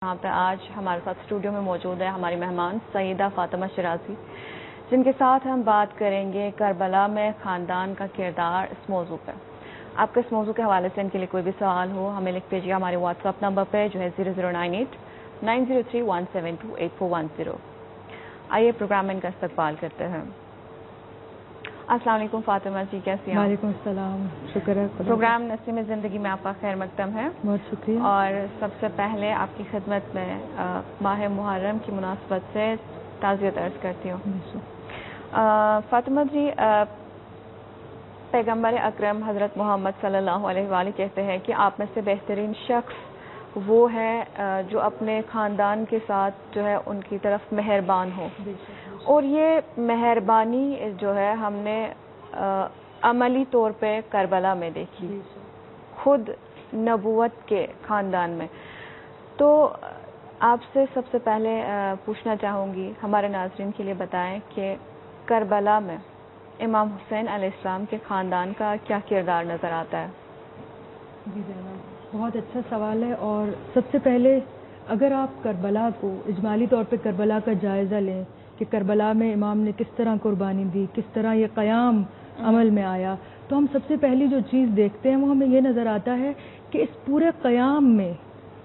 یہاں پہ آج ہمارے ساتھ اسٹوڈیو میں موجود ہے ہماری مہمان سیدہ فاطمہ شیرازی، جن کے ساتھ ہم بات کریں گے کربلا میں خاندان کا کردار اس موضوع پہ۔ آپ کا اس موضوع کے حوالے سے ان کے لیے کوئی بھی سوال ہو ہمیں لکھ بھیجیے ہمارے واٹس ایپ نمبر پہ جو ہے 0098-903-172-8410۔ آئیے پروگرام میں ان کا استقبال کرتے ہیں۔ السلام علیکم فاطمہ جی، کیسی ہیں؟ وعلیکم السلام، شکر ہے۔ پروگرام نسیم زندگی میں آپ کا خیر مقدم ہے۔ بہت شکریہ۔ اور سب سے پہلے آپ کی خدمت میں ماہ محرم کی مناسبت سے تعزیت عرض کرتی ہوں۔ فاطمہ جی، پیغمبر اکرم حضرت محمد صلی اللہ علیہ وآلہ کہتے ہیں کہ آپ میں سے بہترین شخص وہ ہے جو اپنے خاندان کے ساتھ جو ہے ان کی طرف مہربان ہو، اور یہ مہربانی جو ہے ہم نے عملی طور پہ کربلا میں دیکھی، خود نبوت کے خاندان میں۔ تو آپ سے سب سے پہلے پوچھنا چاہوں گی، ہمارے ناظرین کے لیے بتائیں کہ کربلا میں امام حسین علیہ السلام کے خاندان کا کیا کردار نظر آتا ہے؟ جی زینب، بہت اچھا سوال ہے۔ اور سب سے پہلے اگر آپ کربلا کو اجمالی طور پہ کربلا کا جائزہ لیں کہ کربلا میں امام نے کس طرح قربانی دی، کس طرح یہ قیام عمل میں آیا، تو ہم سب سے پہلی جو چیز دیکھتے ہیں وہ ہمیں یہ نظر آتا ہے کہ اس پورے قیام میں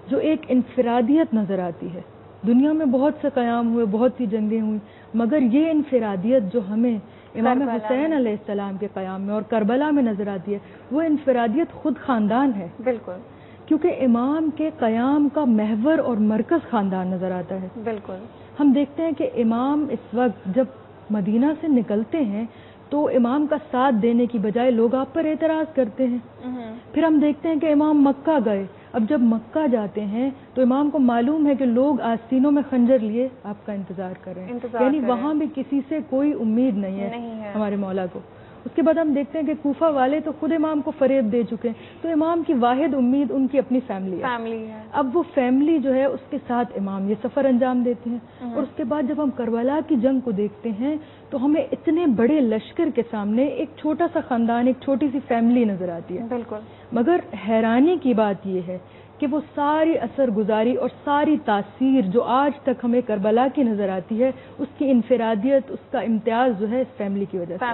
جو ایک انفرادیت نظر آتی ہے۔ دنیا میں بہت سے قیام ہوئے، بہت سی جنگیں ہوئیں، مگر یہ انفرادیت جو ہمیں امام حسین علیہ السلام کے قیام میں اور کربلا میں نظر آتی ہے، وہ انفرادیت خود خاندان ہے۔ بالکل، کیونکہ امام کے قیام کا محور اور مرکز خاندان نظر آتا ہے۔ بالکل، ہم دیکھتے ہیں کہ امام اس وقت جب مدینہ سے نکلتے ہیں تو امام کا ساتھ دینے کی بجائے لوگ آپ پر اعتراض کرتے ہیں۔ پھر ہم دیکھتے ہیں کہ امام مکہ گئے، اب جب مکہ جاتے ہیں تو امام کو معلوم ہے کہ لوگ آستینوں میں خنجر لیے آپ کا انتظار کر رہے ہیں، یعنی وہاں بھی کسی سے کوئی امید نہیں ہے ہمارے مولا کو۔ اس کے بعد ہم دیکھتے ہیں کہ کوفہ والے تو خود امام کو فریب دے چکے ہیں، تو امام کی واحد امید ان کی اپنی فیملی ہے۔ اب وہ فیملی جو ہے اس کے ساتھ امام یہ سفر انجام دیتے ہیں، اور اس کے بعد جب ہم کربلا کی جنگ کو دیکھتے ہیں تو ہمیں اتنے بڑے لشکر کے سامنے ایک چھوٹا سا خاندان، ایک چھوٹی سی فیملی نظر آتی ہے۔ بالکل، مگر حیرانی کی بات یہ ہے کہ وہ ساری اثر گزاری اور ساری تاثیر جو آج تک ہمیں کربلا کی نظر آتی ہے، اس کی انفرادیت، اس کا امتیاز جو ہے اس فیملی کی وجہ سے۔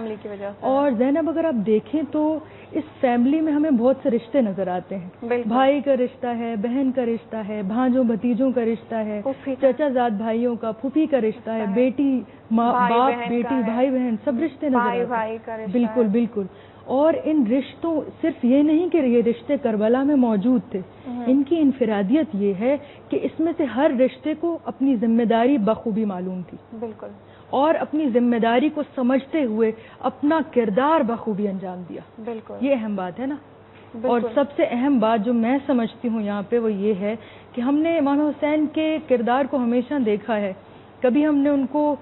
اور زینب اگر آپ دیکھیں تو اس فیملی میں ہمیں بہت سے رشتے نظر آتے ہیں۔ بھائی کا رشتہ ہے، بہن کا رشتہ ہے، بھانجوں بھتیجوں کا رشتہ ہے، چچا زاد بھائیوں کا، پھوپھی کا رشتہ ہے، بیٹی باپ بیٹی بھائی بہن سب رشتے نظر آتے ہیں۔ بالکل بالکل۔ اور ان رشتوں صرف یہ نہیں کہ یہ رشتے کربلا میں موجود تھے، ان کی انفرادیت یہ ہے کہ اس میں سے ہر رشتے کو اپنی ذمہ داری بخوبی معلوم تھی۔ بالکل، اور اپنی ذمہ داری کو سمجھتے ہوئے اپنا کردار بخوبی انجام دیا۔ بالکل، یہ اہم بات ہے نا۔ اور سب سے اہم بات جو میں سمجھتی ہوں یہاں پہ وہ یہ ہے کہ ہم نے امام حسین کے کردار کو ہمیشہ دیکھا ہے، کبھی ہم نے ان کو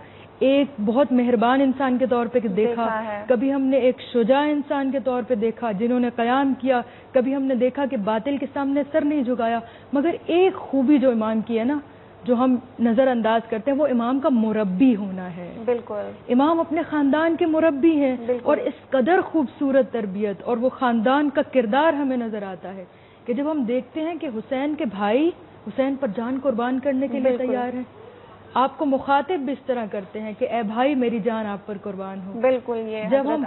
ایک بہت مہربان انسان کے طور پہ دیکھا، کبھی ہم نے ایک شجاع انسان کے طور پہ دیکھا جنہوں نے قیام کیا، کبھی ہم نے دیکھا کہ باطل کے سامنے سر نہیں جھکایا، مگر ایک خوبی جو امام کی ہے نا، جو ہم نظر انداز کرتے ہیں، وہ امام کا مربی ہونا ہے۔ بالکل، امام اپنے خاندان کے مربی ہیں، اور اس قدر خوبصورت تربیت اور وہ خاندان کا کردار ہمیں نظر آتا ہے کہ جب ہم دیکھتے ہیں کہ حسین کے بھائی حسین پر جان قربان کرنے کے لیے تیار ہیں، آپ کو مخاطب بھی اس طرح کرتے ہیں کہ اے بھائی میری جان آپ پر قربان ہو۔ بالکل، یہ جب ہم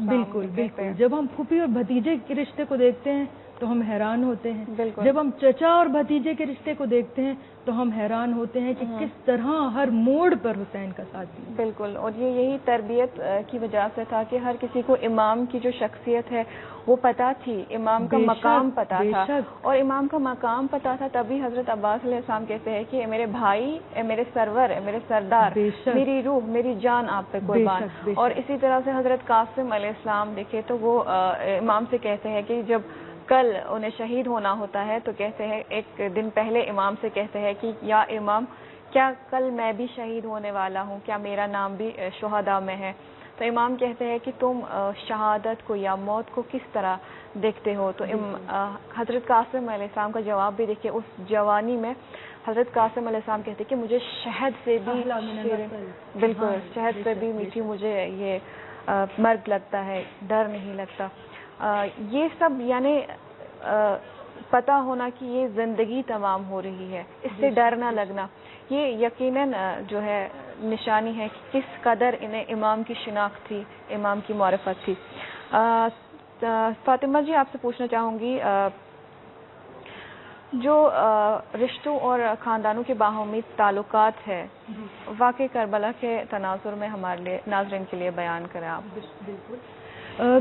بالکل بالکل جب ہم پھوپھی اور بھتیجے کے رشتے کو دیکھتے ہیں تو ہم حیران ہوتے ہیں، جب ہم چچا اور بھتیجے کے رشتے کو دیکھتے ہیں تو ہم حیران ہوتے ہیں کہ کس طرح ہر موڑ پر حسین کا ساتھ دیا۔ بالکل، اور یہی تربیت کی وجہ سے تھا کہ ہر کسی کو امام کی جو شخصیت ہے وہ پتہ تھی، امام کا مقام پتہ تھا، اور امام کا مقام پتہ تھا، تبھی حضرت عباس علیہ السلام کہتے ہیں کہ میرے بھائی، میرے سرور، میرے سردار، میری روح، میری جان آپ پہ قربان۔ اور اسی طرح سے حضرت قاسم علیہ السلام دیکھے تو وہ امام سے کہتے ہیں کہ جب کل انہیں شہید ہونا ہوتا ہے تو کہتے ہیں ایک دن پہلے امام سے کہتے ہیں کہ یا امام کیا کل میں بھی شہید ہونے والا ہوں، کیا میرا نام بھی شہداء میں ہے؟ تو امام کہتے ہیں کہ تم شہادت کو یا موت کو کس طرح دیکھتے ہو؟ تو حضرت قاسم علیہ السلام کا جواب بھی دیکھیں، اس جوانی میں حضرت قاسم علیہ السلام کہتے ہیں کہ مجھے شہد سے بھی بالکل شہد سے بھی میٹھی مجھے یہ مرگ لگتا ہے، ڈر نہیں لگتا۔ یہ سب یعنی پتہ ہونا کہ یہ زندگی تمام ہو رہی ہے، اس سے ڈر نہ لگنا، یہ یقیناً جو ہے نشانی ہے کہ کس قدر انہیں امام کی شناخت تھی، امام کی معرفت تھی۔ فاطمہ جی، آپ سے پوچھنا چاہوں گی، جو رشتوں اور خاندانوں کے باہمی تعلقات ہے، واقعی کربلا کے تناظر میں ہمارے لیے، ناظرین کے لیے بیان کریں آپ۔ بالکل،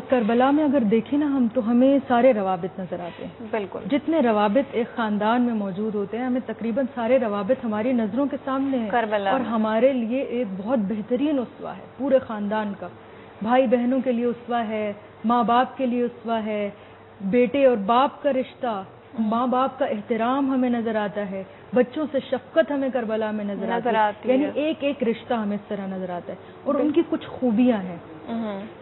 کربلا میں اگر دیکھیں نا ہم، تو ہمیں سارے روابط نظر آتے ہیں۔ بالکل، جتنے روابط ایک خاندان میں موجود ہوتے ہیں، ہمیں تقریباً سارے روابط ہماری نظروں کے سامنے ہیں کربلا، اور ہمارے لیے ایک بہت بہترین اسوہ ہے پورے خاندان کا۔ بھائی بہنوں کے لیے اسوہ ہے، ماں باپ کے لیے اسوہ ہے، بیٹے اور باپ کا رشتہ، ماں باپ کا احترام ہمیں نظر آتا ہے، بچوں سے شفقت ہمیں کربلا میں نظر آتی ہے، یعنی ایک ایک رشتہ ہمیں اس طرح نظر آتا ہے۔ اور ان کی کچھ خوبیاں ہیں،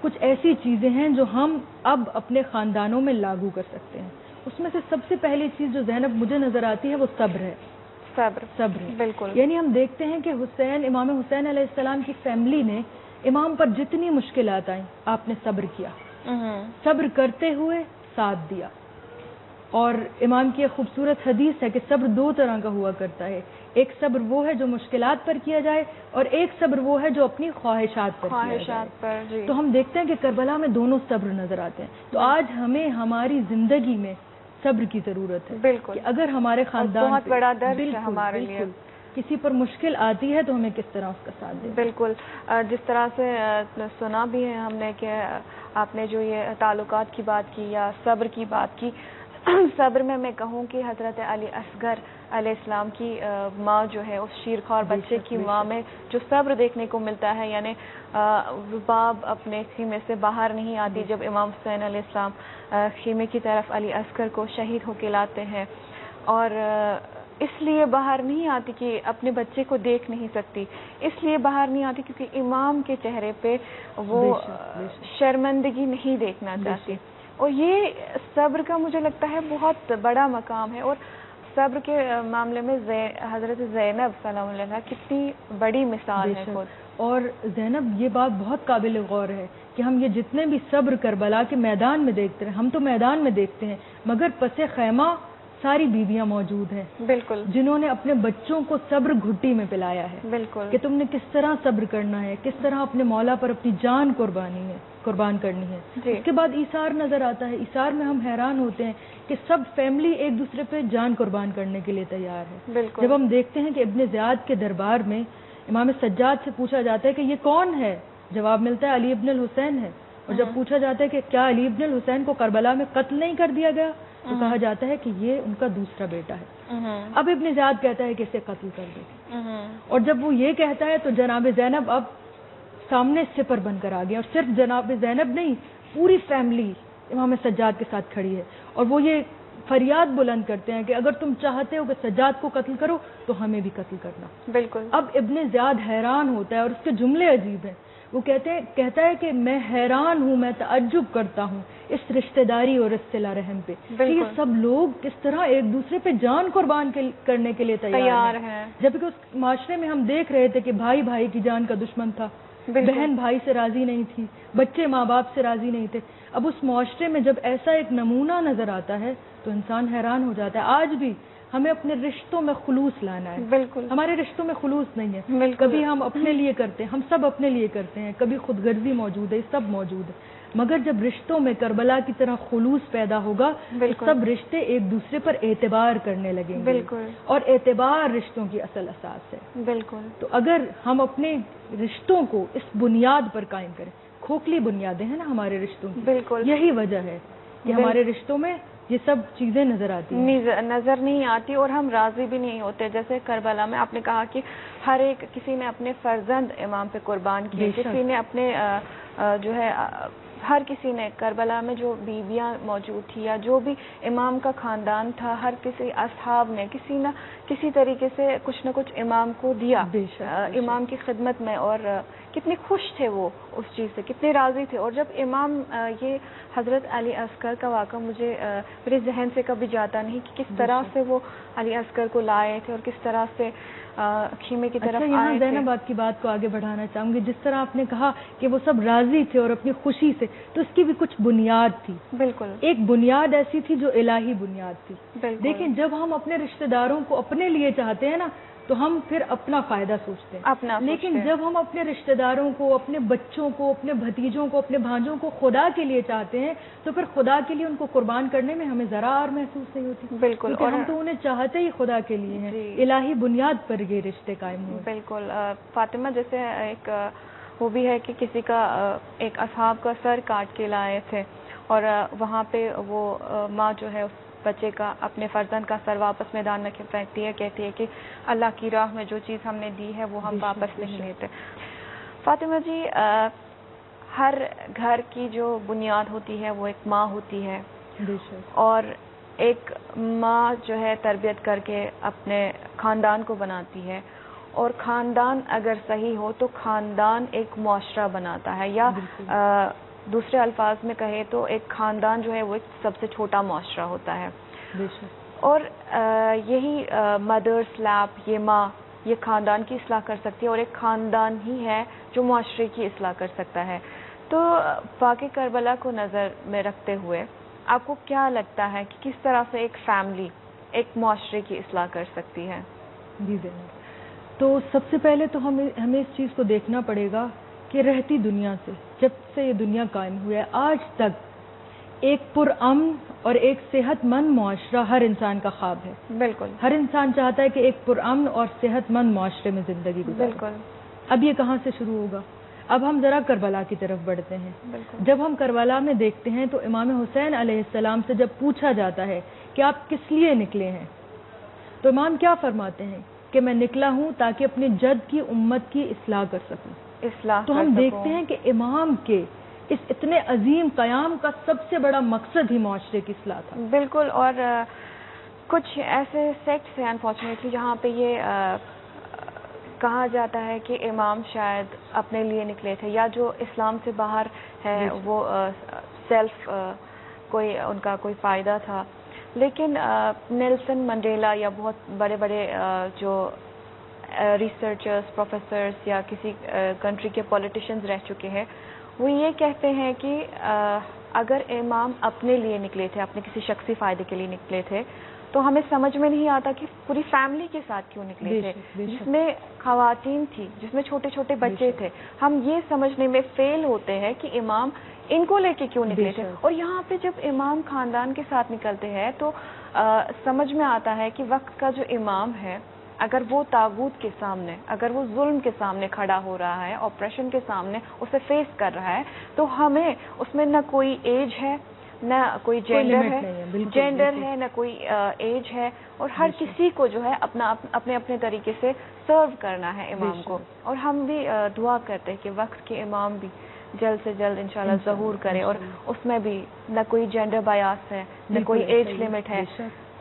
کچھ ایسی چیزیں ہیں جو ہم اب اپنے خاندانوں میں لاگو کر سکتے ہیں۔ اس میں سے سب سے پہلی چیز جو زینب مجھے نظر آتی ہے وہ صبر ہے۔ صبر ہے، بالکل۔ یعنی ہم دیکھتے ہیں کہ امام حسین علیہ السلام کی فیملی نے امام پر جتنی مشکلات آئیں، آپ نے صبر کیا، صبر کرتے ہوئے ساتھ دیا۔ اور امام کی ایک خوبصورت حدیث ہے کہ صبر دو طرح کا ہوا کرتا ہے، ایک صبر وہ ہے جو مشکلات پر کیا جائے، اور ایک صبر وہ ہے جو اپنی خواہشات پر کیا جائے۔ جی۔ تو ہم دیکھتے ہیں کہ کربلا میں دونوں صبر نظر آتے ہیں۔ تو آج ہمیں ہماری زندگی میں صبر کی ضرورت ہے، بالکل، کہ اگر ہمارے خاندان بہت بڑا درس ہے ہمارے لیے، کسی پر مشکل آتی ہے تو ہمیں کس طرح اس کا ساتھ دیں۔ بالکل، جس طرح سے سنا بھی ہے ہم نے کہ آپ نے جو یہ تعلقات کی بات کی یا صبر کی بات کی، صبر میں کہوں کہ حضرت علی اصغر علیہ السلام کی ماں جو ہے، اس شیرخوار بچے کی ماں میں جو صبر دیکھنے کو ملتا ہے، یعنی باپ اپنے خیمے سے باہر نہیں آتی جب امام حسین علیہ السلام خیمے کی طرف علی اصغر کو شہید ہو کے لاتے ہیں، اور اس لیے باہر نہیں آتی کہ اپنے بچے کو دیکھ نہیں سکتی، اس لیے باہر نہیں آتی کیونکہ امام کے چہرے پہ وہ شرمندگی نہیں دیکھنا چاہتی۔ اور یہ صبر کا مجھے لگتا ہے بہت بڑا مقام ہے، اور صبر کے معاملے میں حضرت زینب سلام اللہ علیہا کتنی بڑی مثال ہے خود۔ اور زینب یہ بات بہت قابل غور ہے کہ ہم یہ جتنے بھی صبر کربلا کے میدان میں دیکھتے ہیں، ہم تو میدان میں دیکھتے ہیں، مگر پس خیمہ ساری بیویاں موجود ہیں، بالکل، جنہوں نے اپنے بچوں کو صبر گھٹی میں پلایا ہے، بالکل، کہ تم نے کس طرح صبر کرنا ہے، کس طرح اپنے مولا پر اپنی جان قربان کرنی ہے۔ اس کے بعد ایثار نظر آتا ہے۔ ایثار میں ہم حیران ہوتے ہیں کہ سب فیملی ایک دوسرے پہ جان قربان کرنے کے لیے تیار ہے۔ جب ہم دیکھتے ہیں کہ ابن زیاد کے دربار میں امام سجاد سے پوچھا جاتا ہے کہ یہ کون ہے، جواب ملتا ہے علی ابن الحسین ہے، اور جب پوچھا جاتا ہے کہ کیا علی ابن الحسین کو کربلا میں قتل نہیں کر دیا گیا، تو کہا جاتا ہے کہ یہ ان کا دوسرا بیٹا ہے۔ اب ابن زیاد کہتا ہے کہ اسے قتل کر دو، اور جب وہ یہ کہتا ہے تو جناب زینب اب سامنے سپر بن کر آ گیا، اور صرف جناب زینب نہیں، پوری فیملی امام سجاد کے ساتھ کھڑی ہے، اور وہ یہ فریاد بلند کرتے ہیں کہ اگر تم چاہتے ہو کہ سجاد کو قتل کرو تو ہمیں بھی قتل کرنا۔ بالکل۔ اب ابن زیاد حیران ہوتا ہے، اور اس کے جملے عجیب ہیں۔ وہ کہتا ہے کہ میں حیران ہوں، میں تعجب کرتا ہوں اس رشتہ داری اور اس صلہ رحم پہ، کہ یہ سب لوگ کس طرح ایک دوسرے پہ جان قربان کرنے کے لیے تیار ہیں، جبکہ اس معاشرے میں ہم دیکھ رہے تھے کہ بھائی بھائی کی جان کا دشمن تھا، بہن بھائی سے راضی نہیں تھی، بچے ماں باپ سے راضی نہیں تھے۔ اب اس معاشرے میں جب ایسا ایک نمونہ نظر آتا ہے تو انسان حیران ہو جاتا ہے۔ آج بھی ہمیں اپنے رشتوں میں خلوص لانا ہے، بالکل، ہمارے رشتوں میں خلوص نہیں ہے، کبھی ہم اپنے لیے کرتے ہیں، ہم سب اپنے لیے کرتے ہیں، کبھی خود غرضی موجود ہے، سب موجود ہے، مگر جب رشتوں میں کربلا کی طرح خلوص پیدا ہوگا تو سب رشتے ایک دوسرے پر اعتبار کرنے لگیں گے، بالکل، اور اعتبار رشتوں کی اصل اساس ہے، بالکل۔ تو اگر ہم اپنے رشتوں کو اس بنیاد پر قائم کریں، کھوکھلی بنیادیں ہیں نا ہمارے رشتوں کی، بالکل، یہی وجہ ہے کہ ہمارے رشتوں میں یہ سب چیزیں نظر آتی ہیں، نظر نہیں آتی، اور ہم راضی بھی نہیں ہوتے۔ جیسے کربلا میں آپ نے کہا کہ ہر ایک کسی نے اپنے فرزند امام پہ قربان کیے، کسی نے اپنے جو ہے ہر کسی نے کربلا میں جو بیویاں موجود تھی یا جو بھی امام کا خاندان تھا، ہر کسی اصحاب نے کسی نہ کسی طریقے سے کچھ نہ کچھ امام کو دیا، امام کی خدمت میں، اور کتنے خوش تھے وہ اس چیز سے، کتنے راضی تھے۔ اور جب امام یہ حضرت علی اصغر کا واقعہ مجھے میرے ذہن سے کبھی جاتا نہیں کہ کس طرح سے وہ علی اصغر کو لائے تھے اور کس طرح سے خیمے کی طرف یہاں زینب آپ کی بات کو آگے بڑھانا چاہوں گی. جس طرح آپ نے کہا کہ وہ سب راضی تھے اور اپنی خوشی سے, تو اس کی بھی کچھ بنیاد تھی. بالکل, ایک بنیاد ایسی تھی جو الہی بنیاد تھی. دیکھیں, جب ہم اپنے رشتہ داروں کو اپنے لیے چاہتے ہیں نا تو ہم پھر اپنا فائدہ سوچتے ہیں, لیکن جب ہم اپنے رشتہ داروں کو, اپنے بچوں کو, اپنے بھتیجوں کو, اپنے بھانجوں کو خدا کے لیے چاہتے ہیں تو پھر خدا کے لیے ان کو قربان کرنے میں ہمیں ذرا اور محسوس نہیں ہوتی. بالکل, اور ہم تو انہیں چاہتے ہی خدا کے لیے ہیں. الہی بنیاد پر یہ رشتے قائم ہوئے. بالکل. فاطمہ, جیسے ایک وہ بھی ہے کہ کسی کا ایک اصحاب کا سر کاٹ کے لائے تھے اور وہاں پہ وہ ماں جو ہے اس بچے کا, اپنے فرزند کا سر واپس میدان میں پھینکتی ہے, کہتی ہے کہ اللہ کی راہ میں جو چیز ہم نے دی ہے وہ ہم واپس نہیں لیتے. فاطمہ جی, ہر گھر کی جو بنیاد ہوتی ہے وہ ایک ماں ہوتی ہے, اور ایک ماں جو ہے تربیت کر کے اپنے خاندان کو بناتی ہے, اور خاندان اگر صحیح ہو تو خاندان ایک معاشرہ بناتا ہے, یا دوسرے الفاظ میں کہے تو ایک خاندان جو ہے وہ ایک سب سے چھوٹا معاشرہ ہوتا ہے. اور یہی مدرس لیب, یہ ماں, یہ خاندان کی اصلاح کر سکتی ہے, اور ایک خاندان ہی ہے جو معاشرے کی اصلاح کر سکتا ہے. تو واقع کربلا کو نظر میں رکھتے ہوئے آپ کو کیا لگتا ہے کہ کس طرح سے ایک فیملی ایک معاشرے کی اصلاح کر سکتی ہے؟ جی تو سب سے پہلے تو ہمیں اس چیز کو دیکھنا پڑے گا کہ رہتی دنیا سے, جب سے یہ دنیا قائم ہوئی ہے آج تک ایک پرامن اور ایک صحت مند معاشرہ ہر انسان کا خواب ہے. بالکل, ہر انسان چاہتا ہے کہ ایک پرامن اور صحت مند معاشرے میں زندگی گزارے. بالکل. اب یہ کہاں سے شروع ہوگا؟ اب ہم ذرا کربلا کی طرف بڑھتے ہیں. جب ہم کربلا میں دیکھتے ہیں تو امام حسین علیہ السلام سے جب پوچھا جاتا ہے کہ آپ کس لیے نکلے ہیں, تو امام کیا فرماتے ہیں کہ میں نکلا ہوں تاکہ اپنے جد کی امت کی اصلاح کر سکوں. تو ہم دیکھتے ہیں کہ امام کے اس اتنے عظیم قیام کا سب سے بڑا مقصد ہی معاشرے کی اصلاح تھا. بالکل. اور کچھ ایسے سیکٹس ہیں انفارچونیٹلی جہاں پہ یہ کہا جاتا ہے کہ امام شاید اپنے لیے نکلے تھے, یا جو اسلام سے باہر ہے وہ سیلف کوئی ان کا کوئی فائدہ تھا. لیکن نیلسن منڈیلا یا بہت بڑے بڑے جو ریسرچرز, پروفیسرز یا کسی کنٹری کے پولیٹیشینز رہ چکے ہیں, وہ یہ کہتے ہیں کہ اگر امام اپنے لیے نکلے تھے, اپنے کسی شخصی فائدے کے لیے نکلے تھے, تو ہمیں سمجھ میں نہیں آتا کہ پوری فیملی کے ساتھ کیوں نکلے تھے, جس میں خواتین تھی, جس میں چھوٹے چھوٹے بچے تھے. ہم یہ سمجھنے میں فیل ہوتے ہیں کہ امام ان کو لے کے کیوں نکلے تھے. اور یہاں پہ جب امام خاندان کے ساتھ نکلتے ہیں تو سمجھ میں آتا ہے کہ وقت کا جو امام ہے, اگر وہ طاغوت کے سامنے, اگر وہ ظلم کے سامنے کھڑا ہو رہا ہے, آپریشن کے سامنے اسے فیس کر رہا ہے, تو ہمیں اس میں نہ کوئی ایج ہے, نہ کوئی جینڈر ہے, نہ کوئی ایج ہے, اور ہر کسی کو جو ہے اپنے اپنے طریقے سے سرو کرنا ہے امام کو. اور ہم بھی دعا کرتے ہیں کہ وقت کے امام بھی جلد سے جلد انشاءاللہ ظہور کرے, اور اس میں بھی نہ کوئی جینڈر بایاس ہے, نہ کوئی ایج لمٹ ہے.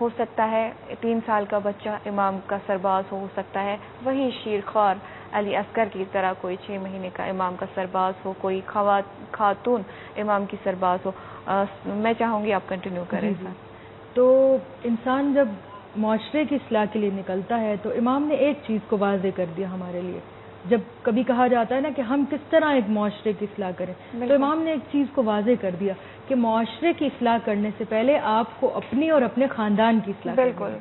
ہو سکتا ہے 3 سال کا بچہ امام کا سرباز ہو سکتا ہے وہی شیر خوار علی اصغر کی طرح کوئی 6 مہینے کا امام کا سرباز ہو, کوئی خاتون امام کی سرباز ہو. میں چاہوں گی آپ کنٹینیو کریں. تو انسان جب معاشرے کی اصلاح کے لیے نکلتا ہے تو امام نے ایک چیز کو واضح کر دیا ہمارے لیے. جب کبھی کہا جاتا ہے نا کہ ہم کس طرح ایک معاشرے کی اصلاح کریں, تو امام نے ایک چیز کو واضح کر دیا کہ معاشرے کی اصلاح کرنے سے پہلے آپ کو اپنی اور اپنے خاندان کی اصلاح کرنی ہے.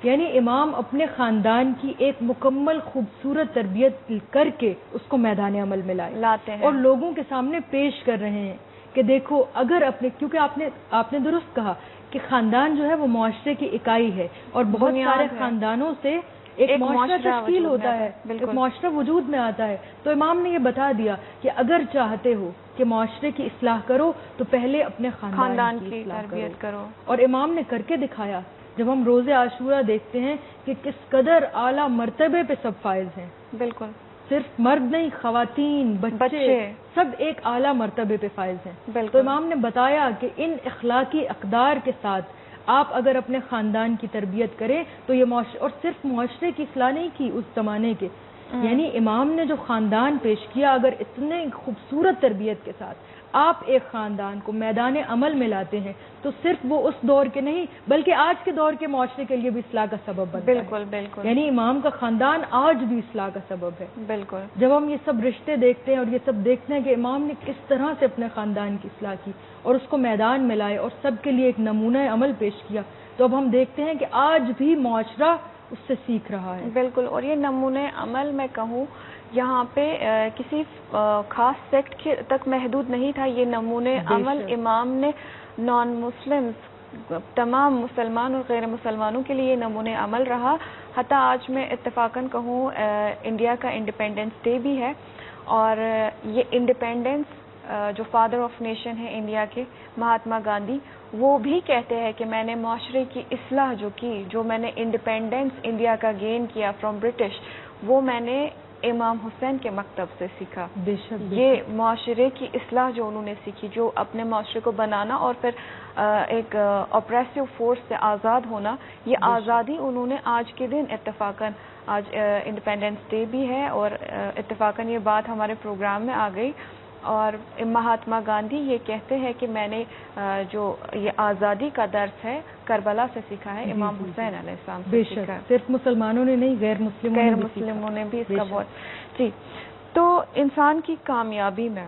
یعنی امام اپنے خاندان کی ایک مکمل خوبصورت تربیت کر کے اس کو میدان عمل میں لاتے ہیں, اور لوگوں کے سامنے پیش کر رہے ہیں کہ دیکھو اگر اپنے, کیونکہ آپ نے درست کہا کہ خاندان جو ہے وہ معاشرے کی اکائی ہے, اور بہت سارے خاندانوں سے ایک معاشرہ تشکیل ہوتا ہے, ایک معاشرہ وجود میں آتا ہے. تو امام نے یہ بتا دیا کہ اگر چاہتے ہو کہ معاشرے کی اصلاح کرو تو پہلے اپنے خاندان کی تربیت کرو. اور امام نے کر کے دکھایا. جب ہم روزے عاشورہ دیکھتے ہیں کہ کس قدر اعلیٰ مرتبے پہ سب فائز ہیں. بالکل, صرف مرد نہیں, خواتین, بچے سب ایک اعلیٰ مرتبے پہ فائز ہیں. تو امام نے بتایا کہ ان اخلاقی اقدار کے ساتھ آپ اگر اپنے خاندان کی تربیت کریں تو یہ معاشرے, اور صرف معاشرے کی اصلاح نہیں کی اس زمانے کے, یعنی امام نے جو خاندان پیش کیا اگر اتنے خوبصورت تربیت کے ساتھ آپ ایک خاندان کو میدان عمل میں لاتے ہیں تو صرف وہ اس دور کے نہیں بلکہ آج کے دور کے معاشرے کے لیے بھی اصلاح کا سبب بنتا ہے. بالکل بالکل. یعنی امام کا خاندان آج بھی اصلاح کا سبب ہے. بالکل. جب ہم یہ سب رشتے دیکھتے ہیں اور یہ سب دیکھتے ہیں کہ امام نے کس طرح سے اپنے خاندان کی اصلاح کی اور اس کو میدان میں لائے اور سب کے لیے ایک نمونہ عمل پیش کیا, تو اب ہم دیکھتے ہیں کہ آج بھی معاشرہ اس سے سیکھ رہا ہے. بالکل. اور یہ نمونہ عمل میں کہوں یہاں پہ کسی خاص سیکٹ تک محدود نہیں تھا. یہ نمونہ عمل امام نے نان مسلم تمام مسلمان اور غیر مسلمانوں کے لیے نمونہ عمل رہا. حتیٰ آج میں اتفاقاً کہوں انڈیا کا انڈیپینڈنس ڈے بھی ہے, اور یہ انڈیپینڈنس جو فادر آف نیشن ہے انڈیا کے مہاتما گاندھی, وہ بھی کہتے ہیں کہ میں نے معاشرے کی اصلاح جو میں نے انڈیپینڈنس انڈیا کا گین کیا فرام برٹش, وہ میں نے امام حسین کے مکتب سے سیکھا. یہ معاشرے کی اصلاح جو انہوں نے سیکھی, جو اپنے معاشرے کو بنانا اور پھر ایک اپریسو فورس سے آزاد ہونا, یہ آزادی انہوں نے آج کے دن اتفاقاً, آج انڈیپینڈنس ڈے بھی ہے اور اتفاقاً یہ بات ہمارے پروگرام میں آ گئی. اور مہاتما گاندھی یہ کہتے ہیں کہ میں نے جو یہ آزادی کا درس ہے کربلا سے سیکھا ہے, امام حسین علیہ السلام سے سیکھا ہے. صرف مسلمانوں نے نہیں, غیر مسلموں نے بھی اس کا بہت. جی, تو انسان کی کامیابی میں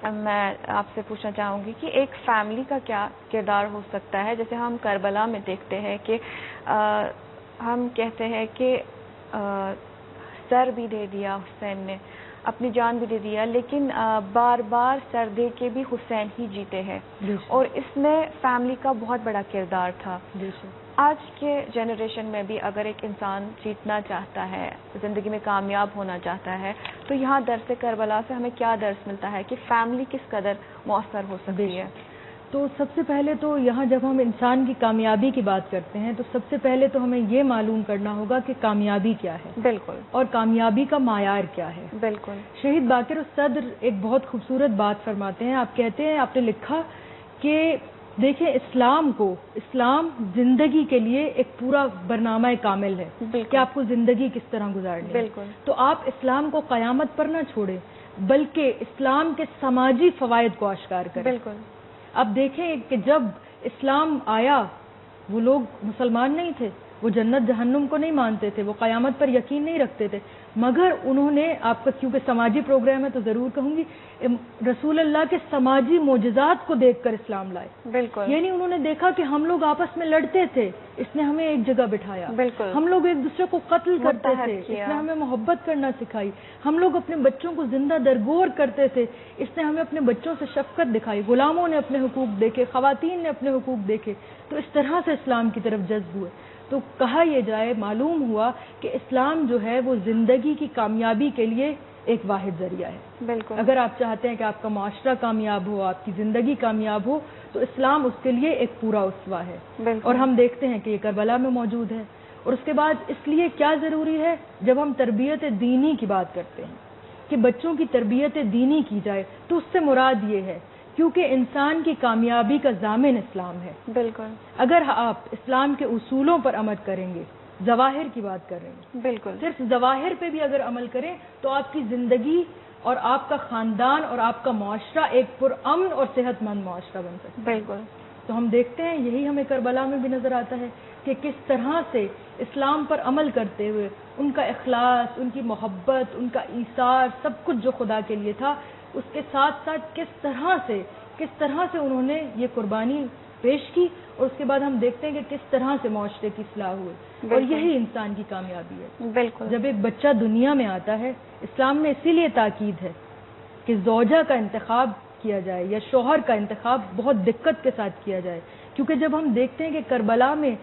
آپ سے پوچھنا چاہوں گی کہ ایک فیملی کا کیا کردار ہو سکتا ہے. جیسے ہم کربلا میں دیکھتے ہیں کہ ہم کہتے ہیں کہ سر بھی دے دیا حسین نے, اپنی جان بھی دے دیا, لیکن بار بار سر دے کے بھی حسین ہی جیتے ہیں, اور اس میں فیملی کا بہت بڑا کردار تھا. آج کے جنریشن میں بھی اگر ایک انسان جیتنا چاہتا ہے, زندگی میں کامیاب ہونا چاہتا ہے, تو یہاں درس کربلا سے ہمیں کیا درس ملتا ہے کہ فیملی کس قدر مؤثر ہو سکتی ہے؟ تو سب سے پہلے تو یہاں جب ہم انسان کی کامیابی کی بات کرتے ہیں تو سب سے پہلے تو ہمیں یہ معلوم کرنا ہوگا کہ کامیابی کیا ہے. بالکل. اور کامیابی کا معیار کیا ہے. بالکل. شہید باقر الصدر ایک بہت خوبصورت بات فرماتے ہیں. آپ کہتے ہیں, آپ نے لکھا کہ دیکھیں اسلام زندگی کے لیے ایک پورا برنامہ کامل ہے کہ آپ کو زندگی کس طرح گزارنی ہے. بالکل. تو آپ اسلام کو قیامت پر نہ چھوڑیں بلکہ اسلام کے سماجی فوائد کو آشکار کریں. بالکل. اب دیکھیں کہ جب اسلام آیا وہ لوگ مسلمان نہیں تھے, وہ جنت جہنم کو نہیں مانتے تھے, وہ قیامت پر یقین نہیں رکھتے تھے, مگر انہوں نے, آپ کا کیونکہ سماجی پروگرام ہے تو ضرور کہوں گی, رسول اللہ کے سماجی معجزات کو دیکھ کر اسلام لائے. بالکل. یعنی انہوں نے دیکھا کہ ہم لوگ آپس میں لڑتے تھے, اس نے ہمیں ایک جگہ بٹھایا. بالکل. ہم لوگ ایک دوسرے کو قتل کرتے تھے, اس نے ہمیں محبت کرنا سکھائی. ہم لوگ اپنے بچوں کو زندہ درگور کرتے تھے, اس نے ہمیں اپنے بچوں سے شفقت دکھائی. غلاموں نے اپنے حقوق دیکھے, خواتین نے اپنے حقوق دیکھے, تو اس طرح سے اسلام کی طرف جذب ہوئے. تو کہا یہ جائے, معلوم ہوا کہ اسلام جو ہے وہ زندگی کی کامیابی کے لیے ایک واحد ذریعہ ہے. بالکل. اگر آپ چاہتے ہیں کہ آپ کا معاشرہ کامیاب ہو, آپ کی زندگی کامیاب ہو, تو اسلام اس کے لیے ایک پورا اسوہ ہے. بالکل. اور ہم دیکھتے ہیں کہ یہ کربلا میں موجود ہے. اور اس کے بعد اس لیے کیا ضروری ہے, جب ہم تربیت دینی کی بات کرتے ہیں کہ بچوں کی تربیت دینی کی جائے, تو اس سے مراد یہ ہے کیونکہ انسان کی کامیابی کا ضامن اسلام ہے. بالکل. اگر آپ اسلام کے اصولوں پر عمل کریں گے, ظواہر کی بات کر رہے ہیں, بالکل, صرف ظواہر پہ بھی اگر عمل کریں تو آپ کی زندگی اور آپ کا خاندان اور آپ کا معاشرہ ایک پرامن اور صحت مند معاشرہ بن سکتا ہے. بالکل. تو ہم دیکھتے ہیں یہی ہمیں کربلا میں بھی نظر آتا ہے کہ کس طرح سے اسلام پر عمل کرتے ہوئے ان کا اخلاص, ان کی محبت, ان کا ایثار, سب کچھ جو خدا کے لیے تھا, اس کے ساتھ ساتھ کس طرح سے انہوں نے یہ قربانی پیش کی. اور اس کے بعد ہم دیکھتے ہیں کہ کس طرح سے معاشرے کی اصلاح ہوئی. اور یہی انسان کی کامیابی ہے. بالکل. جب ایک بچہ دنیا میں آتا ہے, اسلام میں اسی لیے تاکید ہے کہ زوجہ کا انتخاب کیا جائے یا شوہر کا انتخاب بہت دقت کے ساتھ کیا جائے, کیونکہ جب ہم دیکھتے ہیں کہ کربلا میں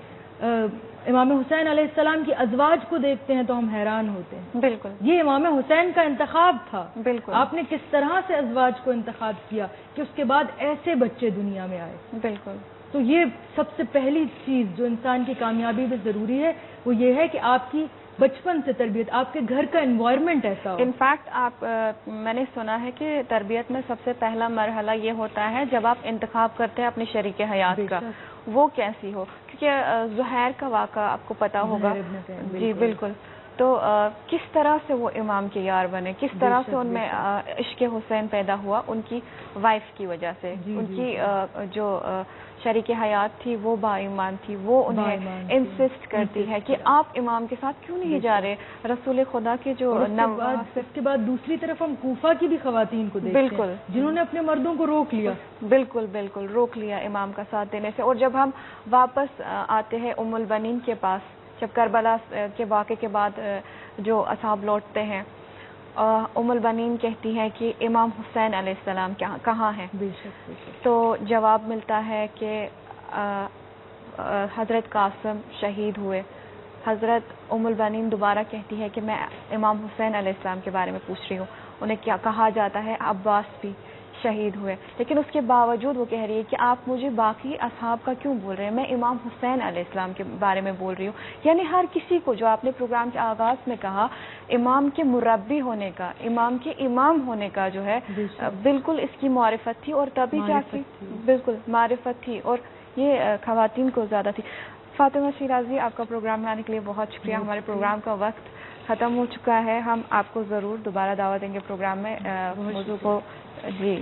امام حسین علیہ السلام کی ازواج کو دیکھتے ہیں تو ہم حیران ہوتے ہیں. بالکل. یہ امام حسین کا انتخاب تھا. بالکل. آپ نے کس طرح سے ازواج کو انتخاب کیا کہ اس کے بعد ایسے بچے دنیا میں آئے. بالکل. تو یہ سب سے پہلی چیز جو انسان کی کامیابی میں ضروری ہے وہ یہ ہے کہ آپ کی بچپن سے تربیت, آپ کے گھر کا انوائرمنٹ ایسا ہو. انفیکٹ میں نے سنا ہے کہ تربیت میں سب سے پہلا مرحلہ یہ ہوتا ہے جب آپ انتخاب کرتے ہیں اپنے شریک حیات کا, وہ کیسی ہو, کیونکہ زہیر کا واقعہ آپ کو پتا ہوگا. جی بالکل. تو کس طرح سے وہ امام کے یار بنے, کس طرح سے ان میں عشق حسین پیدا ہوا, ان کی وائف کی وجہ سے. ان کی جو شریک حیات تھی وہ با ایمان تھی, وہ انہیں انسسٹ کرتی ہے کہ آپ امام کے ساتھ کیوں نہیں جا رہے, رسول خدا کے جو اس کے بعد دوسری طرف ہم کوفہ کی بھی خواتین کو دیکھتے ہیں بالکل جنہوں نے اپنے مردوں کو روک لیا, بالکل بالکل روک لیا امام کا ساتھ دینے سے. اور جب ہم واپس آتے ہیں ام البنین کے پاس, جب کربلا کے واقعے کے بعد جو اصحاب لوٹتے ہیں, ام البنین کہتی ہے کہ امام حسین علیہ السلام کہاں ہیں؟ تو جواب ملتا ہے کہ حضرت قاسم شہید ہوئے. حضرت ام البنین دوبارہ کہتی ہے کہ میں امام حسین علیہ السلام کے بارے میں پوچھ رہی ہوں. انہیں کیا کہا جاتا ہے عباس بھی شہید ہوئے, لیکن اس کے باوجود وہ کہہ رہی ہے کہ آپ مجھے باقی اصحاب کا کیوں بول رہے ہیں, میں امام حسین علیہ السلام کے بارے میں بول رہی ہوں. یعنی ہر کسی کو, جو آپ نے پروگرام کے آغاز میں کہا, امام کے مربی ہونے کا, امام کے امام ہونے کا جو ہے بالکل اس کی معرفت تھی, اور تبھی جا کے بالکل معرفت تھی, اور یہ خواتین کو زیادہ تھی. فاطمہ شیرازی, آپ کا پروگرام میں آنے کے لیے بہت شکریہ. ہمارے پروگرام کا وقت ختم ہو چکا ہے. ہم آپ کو ضرور دوبارہ دعوت دیں گے پروگرام میں موضوع کو. جی